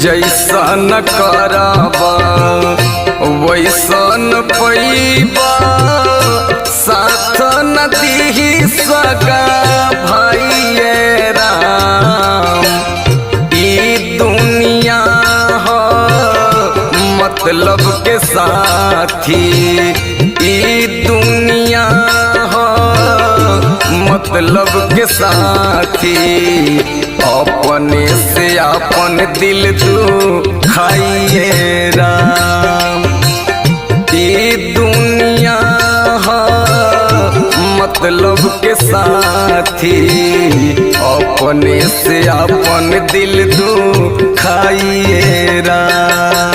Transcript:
जैसन करबा वैसन पैबा साथ न दीही सगा भाइये राम। ई दुनिया हो मतलब के साथी, ई दुनिया हो मतलब के साथी। अपने से अपन दिल दुखाइए राम। ई दुनिया हो मतलब के साथी, अपने से अपन दिल दुखाइए राम।